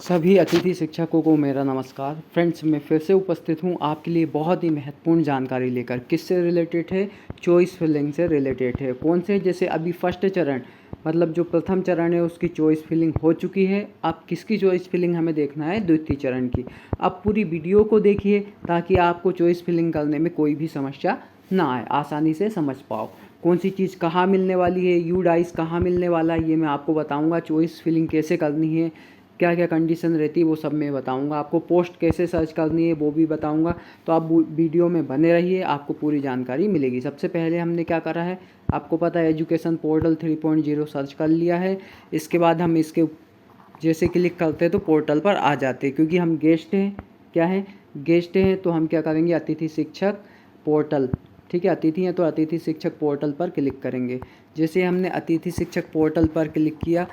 सभी अतिथि शिक्षकों को मेरा नमस्कार। फ्रेंड्स, मैं फिर से उपस्थित हूँ आपके लिए बहुत ही महत्वपूर्ण जानकारी लेकर। किससे रिलेटेड है? चॉइस फिलिंग से रिलेटेड है। कौन से? जैसे अभी फर्स्ट चरण मतलब जो प्रथम चरण है उसकी चॉइस फिलिंग हो चुकी है। अब किसकी चॉइस फिलिंग हमें देखना है? द्वितीय चरण की। अब पूरी वीडियो को देखिए ताकि आपको चॉइस फिलिंग करने में कोई भी समस्या ना आए, आसानी से समझ पाओ। कौन सी चीज़ कहाँ मिलने वाली है, यू डाइस कहाँ मिलने वाला है, ये मैं आपको बताऊँगा। चॉइस फिलिंग कैसे करनी है, क्या क्या कंडीशन रहती है वो सब मैं बताऊंगा। आपको पोस्ट कैसे सर्च करनी है वो भी बताऊंगा। तो आप वीडियो में बने रहिए, आपको पूरी जानकारी मिलेगी। सबसे पहले हमने क्या करा है, आपको पता है एजुकेशन पोर्टल 3.0 सर्च कर लिया है। इसके बाद हम इसके जैसे क्लिक करते हैं तो पोर्टल पर आ जाते हैं। क्योंकि हम गेस्ट हैं, क्या है, गेस्ट हैं, तो हम क्या करेंगे, अतिथि शिक्षक पोर्टल, ठीक है, अतिथि हैं तो अतिथि शिक्षक पोर्टल पर क्लिक करेंगे। जैसे हमने अतिथि शिक्षक पोर्टल पर क्लिक किया,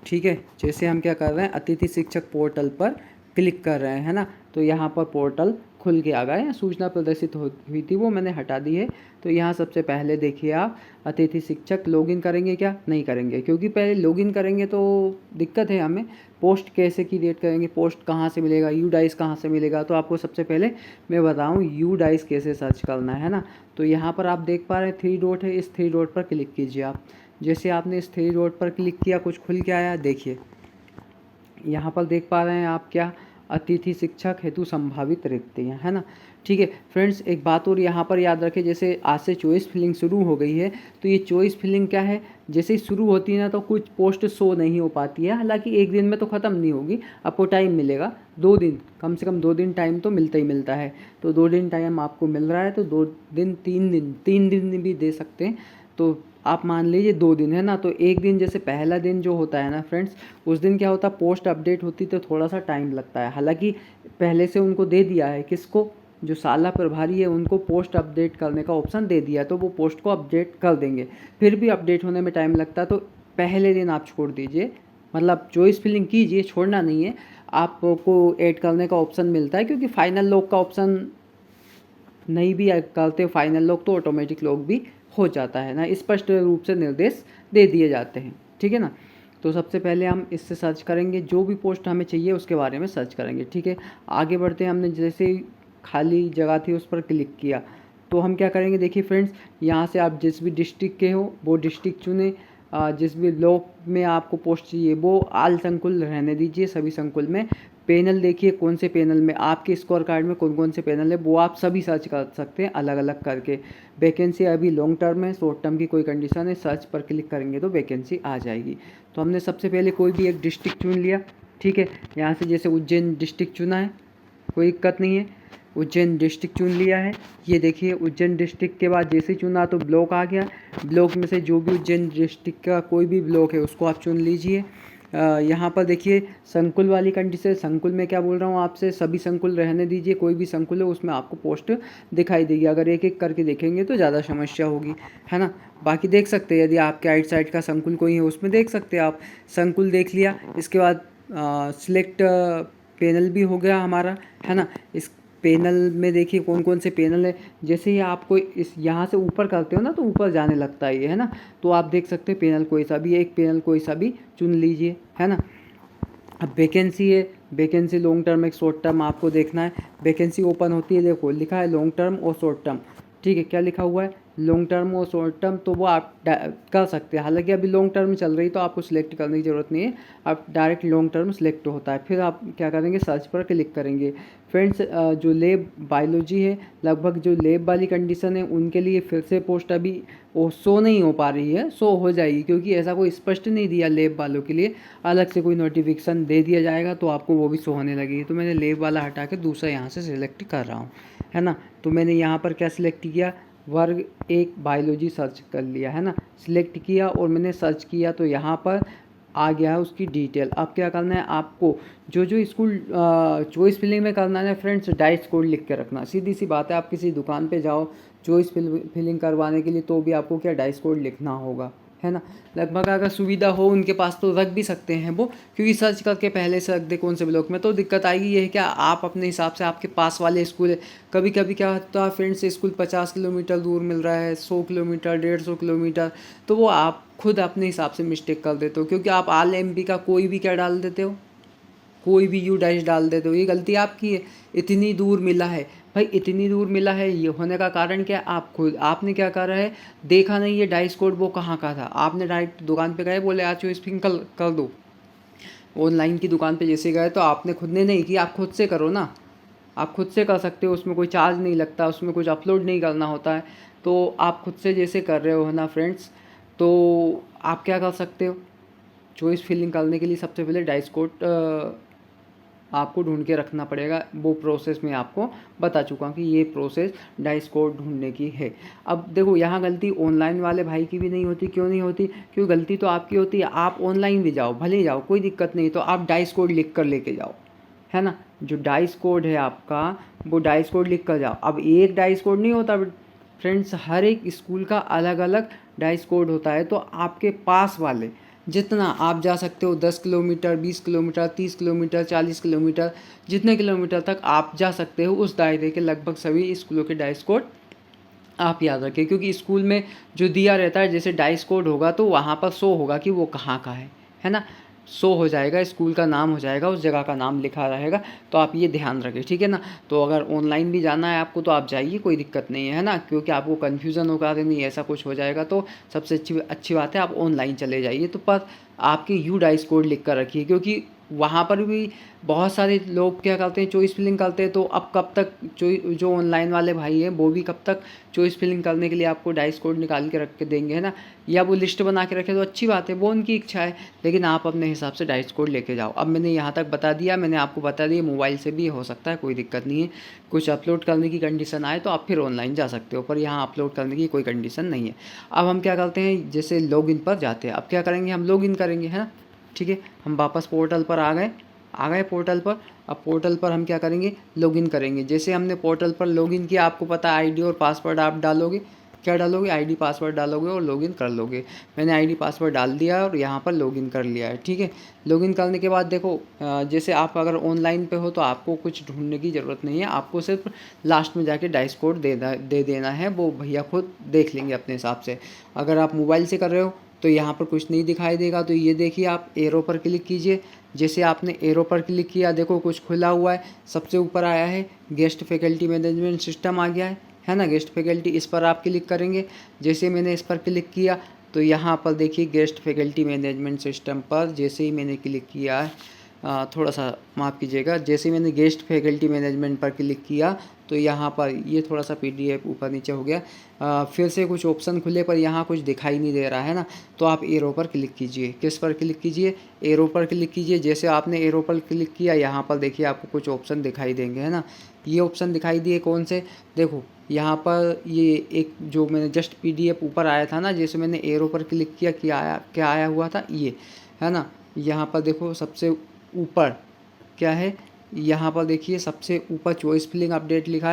ठीक है, जैसे हम क्या कर रहे हैं, अतिथि शिक्षक पोर्टल पर क्लिक कर रहे हैं, है ना। तो यहाँ पर पोर्टल खुल के आ गया है। सूचना प्रदर्शित हुई थी वो मैंने हटा दी है। तो यहाँ सबसे पहले देखिए आप अतिथि शिक्षक लॉगिन करेंगे, क्या नहीं करेंगे, क्योंकि पहले लॉगिन करेंगे तो दिक्कत है हमें। पोस्ट कैसे क्रिएट करेंगे, पोस्ट कहाँ से मिलेगा, यू डाइस कहाँ से मिलेगा, तो आपको सबसे पहले मैं बताऊँ यू डाइस कैसे सर्च करना है ना। तो यहाँ पर आप देख पा रहे हैं 3 डॉट है, इस 3 डॉट पर क्लिक कीजिए आप। जैसे आपने इस 3 डॉट पर क्लिक किया कुछ खुल के आया, देखिए यहाँ पर देख पा रहे हैं आप, क्या, अतिथि शिक्षक हेतु संभावित रिक्तियाँ, है ना। ठीक है फ्रेंड्स, एक बात और यहाँ पर याद रखें, जैसे आज से चॉइस फिलिंग शुरू हो गई है तो ये चॉइस फिलिंग क्या है, जैसे ही शुरू होती है ना तो कुछ पोस्ट शो नहीं हो पाती है। हालांकि एक दिन में तो ख़त्म नहीं होगी, आपको टाइम मिलेगा 2 दिन, कम से कम 2 दिन टाइम तो मिलता ही मिलता है। तो 2 दिन टाइम आपको मिल रहा है, तो 2 दिन 3 दिन भी दे सकते हैं। तो आप मान लीजिए 2 दिन, है ना। तो एक दिन, जैसे पहला दिन जो होता है ना फ्रेंड्स, उस दिन क्या होता है, पोस्ट अपडेट होती तो थोड़ा सा टाइम लगता है। हालांकि पहले से उनको दे दिया है, किसको, जो शाला प्रभारी है उनको पोस्ट अपडेट करने का ऑप्शन दे दिया है, तो वो पोस्ट को अपडेट कर देंगे। फिर भी अपडेट होने में टाइम लगता है, तो पहले दिन आप छोड़ दीजिए, मतलब चॉइस फिलिंग कीजिए, छोड़ना नहीं है। आपको ऐड करने का ऑप्शन मिलता है, क्योंकि फाइनल लॉक का ऑप्शन नहीं भी करते फाइनल लॉक तो ऑटोमेटिक लॉक भी हो जाता है ना। स्पष्ट रूप से निर्देश दे दिए जाते हैं, ठीक है ना। तो सबसे पहले हम इससे सर्च करेंगे, जो भी पोस्ट हमें चाहिए उसके बारे में सर्च करेंगे, ठीक है। आगे बढ़ते हैं, हमने जैसे ही खाली जगह थी उस पर क्लिक किया तो हम क्या करेंगे, देखिए फ्रेंड्स, यहाँ से आप जिस भी डिस्ट्रिक्ट के हो वो डिस्ट्रिक्ट चुने। जिस भी ब्लॉक में आपको पोस्ट चाहिए वो आल संकुल रहने दीजिए, सभी संकुल में। पैनल देखिए कौन से पैनल में आपके स्कोर कार्ड में कौन कौन से पैनल है, वो आप सभी सर्च कर सकते हैं अलग अलग करके। वैकेंसी अभी लॉन्ग टर्म है, शॉर्ट टर्म की कोई कंडीशन है, सर्च पर क्लिक करेंगे तो वैकेंसी आ जाएगी। तो हमने सबसे पहले कोई भी एक डिस्ट्रिक्ट चुन लिया, ठीक है। यहाँ से जैसे उज्जैन डिस्ट्रिक्ट चुना है, कोई दिक्कत नहीं है, उज्जैन डिस्ट्रिक्ट चुन लिया है। ये देखिए उज्जैन डिस्ट्रिक्ट के बाद जैसे चुना तो ब्लॉक आ गया। ब्लॉक में से जो भी उज्जैन डिस्ट्रिक्ट का कोई भी ब्लॉक है उसको आप चुन लीजिए। यहाँ पर देखिए संकुल वाली कंडीशन, संकुल में क्या बोल रहा हूँ आपसे, सभी संकुल रहने दीजिए, कोई भी संकुल है उसमें आपको पोस्ट दिखाई देगी। अगर एक एक करके देखेंगे तो ज़्यादा समस्या होगी, है ना। बाकी देख सकते हैं, यदि आपके आइट साइड का संकुल कोई है उसमें देख सकते हैं आप। संकुल देख लिया, इसके बाद सिलेक्ट पैनल भी हो गया हमारा, है ना। इस पैनल में देखिए कौन कौन से पैनल है। जैसे ही आपको इस यहाँ से ऊपर करते हो ना तो ऊपर जाने लगता है ये, है ना। तो आप देख सकते हैं पैनल कोई सा भी, एक पैनल कोई सा भी चुन लीजिए, है ना। अब वैकेंसी है, वैकेंसी लॉन्ग टर्म एक शॉर्ट टर्म आपको देखना है। वैकेंसी ओपन होती है, देखो लिखा है लॉन्ग टर्म और शॉर्ट टर्म, ठीक है। क्या लिखा हुआ है, लॉन्ग टर्म और शॉर्ट टर्म, तो वो आप कर सकते हैं। हालांकि अभी लॉन्ग टर्म चल रही तो आपको सिलेक्ट करने की ज़रूरत नहीं है, आप डायरेक्ट लॉन्ग टर्म सिलेक्ट होता है। फिर आप क्या करेंगे, सर्च पर क्लिक करेंगे। फ्रेंड्स, जो लैब बायोलॉजी है, लगभग जो लैब वाली कंडीशन है उनके लिए फिर से पोस्ट अभी वो शो नहीं हो पा रही है, शो हो जाएगी, क्योंकि ऐसा कोई स्पष्ट नहीं दिया लैब वालों के लिए। अलग से कोई नोटिफिकेशन दे दिया जाएगा तो आपको वो भी शो होने लगेगी। तो मैंने लैब वाला हटा के दूसरा यहाँ से सिलेक्ट कर रहा हूँ, है ना। तो मैंने यहाँ पर क्या सिलेक्ट किया, वर्ग 1 बायोलॉजी सर्च कर लिया, है ना। सिलेक्ट किया और मैंने सर्च किया तो यहाँ पर आ गया है उसकी डिटेल। अब क्या करना है आपको, जो जो स्कूल चॉइस फिलिंग में करना है फ्रेंड्स, डाइस कोड लिख के रखना। सीधी सी बात है, आप किसी दुकान पे जाओ चॉइस फिलिंग करवाने के लिए तो भी आपको क्या डाइस कोड लिखना होगा, है ना। लगभग अगर सुविधा हो उनके पास तो रख भी सकते हैं वो, क्योंकि सर्च करके पहले से रख दे कौन से ब्लॉक में। तो दिक्कत आएगी ये है क्या, आप अपने हिसाब से आपके पास वाले स्कूल है, कभी कभी क्या होता है फ्रेंड्स, स्कूल 50 किलोमीटर दूर मिल रहा है, 100 किलोमीटर, 150 किलोमीटर, तो वो आप खुद अपने हिसाब से मिस्टेक कर देते हो, क्योंकि आप आल एम का कोई भी क्या डाल देते हो, कोई भी यू डैश डाल देते हो। ये गलती आपकी है। इतनी दूर मिला है भाई, इतनी दूर मिला है, ये होने का कारण क्या है, आप खुद आपने क्या करा है, देखा नहीं ये डाइस कोड वो कहाँ का था, आपने डायरेक्ट दुकान पे गए, बोले आज चॉइस फिलिंग कर दो। ऑनलाइन की दुकान पे जैसे गए तो आपने खुद ने नहीं किया, आप खुद से करो ना, आप खुद से कर सकते हो, उसमें कोई चार्ज नहीं लगता, उसमें कुछ अपलोड नहीं करना होता है। तो आप खुद से जैसे कर रहे हो ना फ्रेंड्स, तो आप क्या कर सकते हो, चॉइस फिलिंग करने के लिए सबसे पहले डाइस कोड आपको ढूंढ के रखना पड़ेगा। वो प्रोसेस मैं आपको बता चुका हूँ कि ये प्रोसेस डाइस कोड ढूंढने की है। अब देखो यहाँ गलती ऑनलाइन वाले भाई की भी नहीं होती। क्यों नहीं होती? क्योंकि गलती तो आपकी होती है। आप ऑनलाइन भी जाओ, भले जाओ, कोई दिक्कत नहीं, तो आप डाइस कोड लिख कर लेके जाओ, है ना। जो डाइस कोड है आपका, वो डाइस कोड लिख कर जाओ। अब एक डाइस कोड नहीं होता फ्रेंड्स, हर एक स्कूल का अलग अलग डाइस कोड होता है। तो आपके पास वाले जितना आप जा सकते हो, 10 किलोमीटर, 20 किलोमीटर, 30 किलोमीटर, 40 किलोमीटर, जितने किलोमीटर तक आप जा सकते हो, उस दायरे के लगभग सभी स्कूलों के डाइस कोड आप याद रखें। क्योंकि स्कूल में जो दिया रहता है, जैसे डाइस कोड होगा तो वहाँ पर शो होगा कि वो कहाँ का है ना, शो हो जाएगा, स्कूल का नाम हो जाएगा, उस जगह का नाम लिखा रहेगा। तो आप ये ध्यान रखें, ठीक है ना। तो अगर ऑनलाइन भी जाना है आपको तो आप जाइए, कोई दिक्कत नहीं है ना। क्योंकि आपको कन्फ्यूज़न होगा, अरे नहीं ऐसा कुछ हो जाएगा, तो सबसे अच्छी बात है आप ऑनलाइन चले जाइए। तो पर आपके यू डाइस कोड लिख कर रखिए, क्योंकि वहाँ पर भी बहुत सारे लोग क्या करते हैं, चॉइस फिलिंग करते हैं। तो अब कब तक जो ऑनलाइन वाले भाई हैं वो भी कब तक चॉइस फिलिंग करने के लिए आपको डाइस कोड निकाल के रख के देंगे, है ना। या वो लिस्ट बना के रखे तो अच्छी बात है, वो उनकी इच्छा है, लेकिन आप अपने हिसाब से डाइस कोड लेके जाओ। अब मैंने यहाँ तक बता दिया, मैंने आपको बता दिया, मोबाइल से भी हो सकता है, कोई दिक्कत नहीं है। कुछ अपलोड करने की कंडीशन आए तो आप फिर ऑनलाइन जा सकते हो, पर यहाँ अपलोड करने की कोई कंडीशन नहीं है। अब हम क्या करते हैं, जैसे लॉगिन पर जाते हैं। अब क्या करेंगे, हम लॉगिन करेंगे, है ना। ठीक है, हम वापस पोर्टल पर आ गए पोर्टल पर। अब पोर्टल पर हम क्या करेंगे, लॉगिन करेंगे। जैसे हमने पोर्टल पर लॉगिन किया, आपको पता है आईडी और पासवर्ड आप डालोगे, क्या डालोगे, आईडी पासवर्ड डालोगे और लॉगिन कर लोगे। मैंने आईडी पासवर्ड डाल दिया और यहाँ पर लॉगिन कर लिया है, ठीक है। लॉगिन करने के बाद देखो, जैसे आप अगर ऑनलाइन पे हो तो आपको कुछ ढूंढने की ज़रूरत नहीं है, आपको सिर्फ लास्ट में जाके डाइस कोड दे देना है, वो भैया खुद देख लेंगे अपने हिसाब से। अगर आप मोबाइल से कर रहे हो तो यहाँ पर कुछ नहीं दिखाई देगा, तो ये देखिए, आप एरो पर क्लिक कीजिए। जैसे आपने एरो पर क्लिक किया, देखो कुछ खुला हुआ है, सबसे ऊपर आया है गेस्ट फैकल्टी मैनेजमेंट सिस्टम आ गया है ना, गेस्ट फैकल्टी, इस पर आप क्लिक करेंगे। जैसे मैंने इस पर क्लिक किया तो यहाँ पर देखिए गेस्ट फैकल्टी मैनेजमेंट सिस्टम पर जैसे ही मैंने क्लिक किया है, थोड़ा सा माफ़ कीजिएगा, जैसे मैंने गेस्ट फैकल्टी मैनेजमेंट पर क्लिक किया तो यहाँ पर ये थोड़ा सा पीडीएफ ऊपर नीचे हो गया। फिर से कुछ ऑप्शन खुले पर यहाँ कुछ दिखाई नहीं दे रहा है ना, तो आप एरो पर क्लिक कीजिए। किस पर क्लिक कीजिए, एरो पर क्लिक कीजिए। जैसे आपने एरो पर क्लिक किया, यहाँ पर देखिए आपको कुछ ऑप्शन दिखाई देंगे, है ना। ये ऑप्शन दिखाई दिए कौन से, देखो यहाँ पर ये एक जो मैंने जस्ट पीडीएफ ऊपर आया था ना, जैसे मैंने एरो पर क्लिक किया, क्या आया हुआ था, ये है ना। यहाँ पर देखो सबसे ऊपर क्या है, यहाँ पर देखिए सबसे ऊपर चॉइस फिलिंग अपडेट लिखा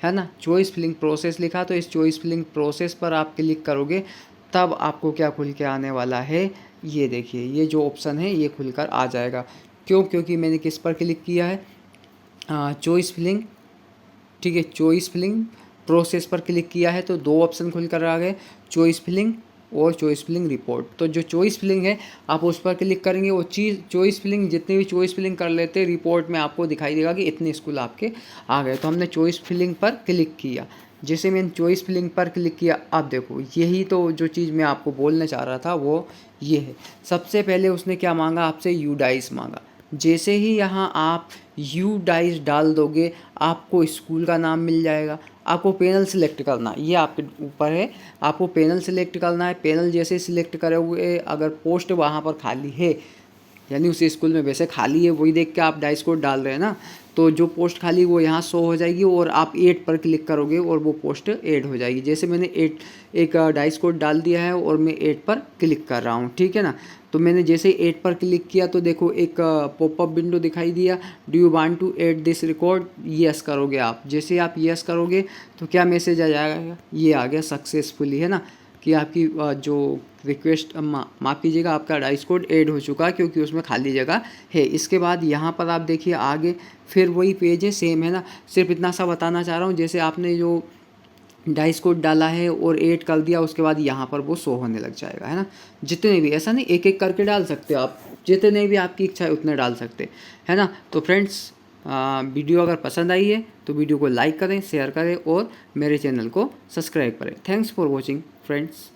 है ना, चॉइस फिलिंग प्रोसेस लिखा। तो इस चॉइस फिलिंग प्रोसेस पर आप क्लिक करोगे तब आपको क्या खुल के आने वाला है, ये देखिए, ये जो ऑप्शन है ये खुलकर आ जाएगा। क्यों? क्योंकि मैंने किस पर क्लिक किया है, चॉइस फिलिंग, ठीक है, चॉइस फिलिंग प्रोसेस पर क्लिक किया है। तो दो ऑप्शन खुल कर आ गए, चॉइस फिलिंग और चॉइस फिलिंग रिपोर्ट। तो जो चॉइस फिलिंग है आप उस पर क्लिक करेंगे, वो चीज़ चॉइस फिलिंग, जितने भी चॉइस फिलिंग कर लेते हैं रिपोर्ट में आपको दिखाई देगा कि इतने स्कूल आपके आ गए। तो हमने चॉइस फिलिंग पर क्लिक किया। जैसे मैंने चॉइस फिलिंग पर क्लिक किया, अब देखो यही तो जो चीज़ मैं आपको बोलना चाह रहा था वो ये है। सबसे पहले उसने क्या मांगा आपसे, यू डाइस मांगा। जैसे ही यहाँ आप यू डाइस डाल दोगे आपको स्कूल का नाम मिल जाएगा। आपको पैनल सिलेक्ट करना, ये आपके ऊपर है, आपको पैनल सिलेक्ट करना है। पैनल जैसे सिलेक्ट करोगे, अगर पोस्ट वहाँ पर खाली है, यानी उस स्कूल में वैसे खाली है, वही देख के आप डाइस कोड डाल रहे हैं ना, तो जो पोस्ट खाली वो यहाँ शो हो जाएगी और आप ऐड पर क्लिक करोगे और वो पोस्ट ऐड हो जाएगी। जैसे मैंने एक डाइस कोड डाल दिया है और मैं ऐड पर क्लिक कर रहा हूँ, ठीक है ना। तो मैंने जैसे ऐड पर क्लिक किया तो देखो एक पॉपअप विंडो दिखाई दिया, do you want to add this record, yes करोगे आप। जैसे आप यस करोगे तो क्या मैसेज आ जाएगा, ये आ गया सक्सेसफुली, है ना, कि आपकी जो रिक्वेस्ट, माफ़ कीजिएगा, आपका डाइस कोड ऐड हो चुका है क्योंकि उसमें खाली जगह है। इसके बाद यहाँ पर आप देखिए आगे फिर वही पेज है, सेम है ना। सिर्फ इतना सा बताना चाह रहा हूँ, जैसे आपने जो डाइस कोड डाला है और 8 कर दिया, उसके बाद यहाँ पर वो शो होने लग जाएगा, है ना। जितने भी, ऐसा नहीं एक एक करके डाल सकते हो आप, जितने भी आपकी इच्छा है उतने डाल सकते, है ना। तो फ्रेंड्स, वीडियो अगर पसंद आई है तो वीडियो को लाइक करें, शेयर करें और मेरे चैनल को सब्सक्राइब करें। Thanks for watching friends.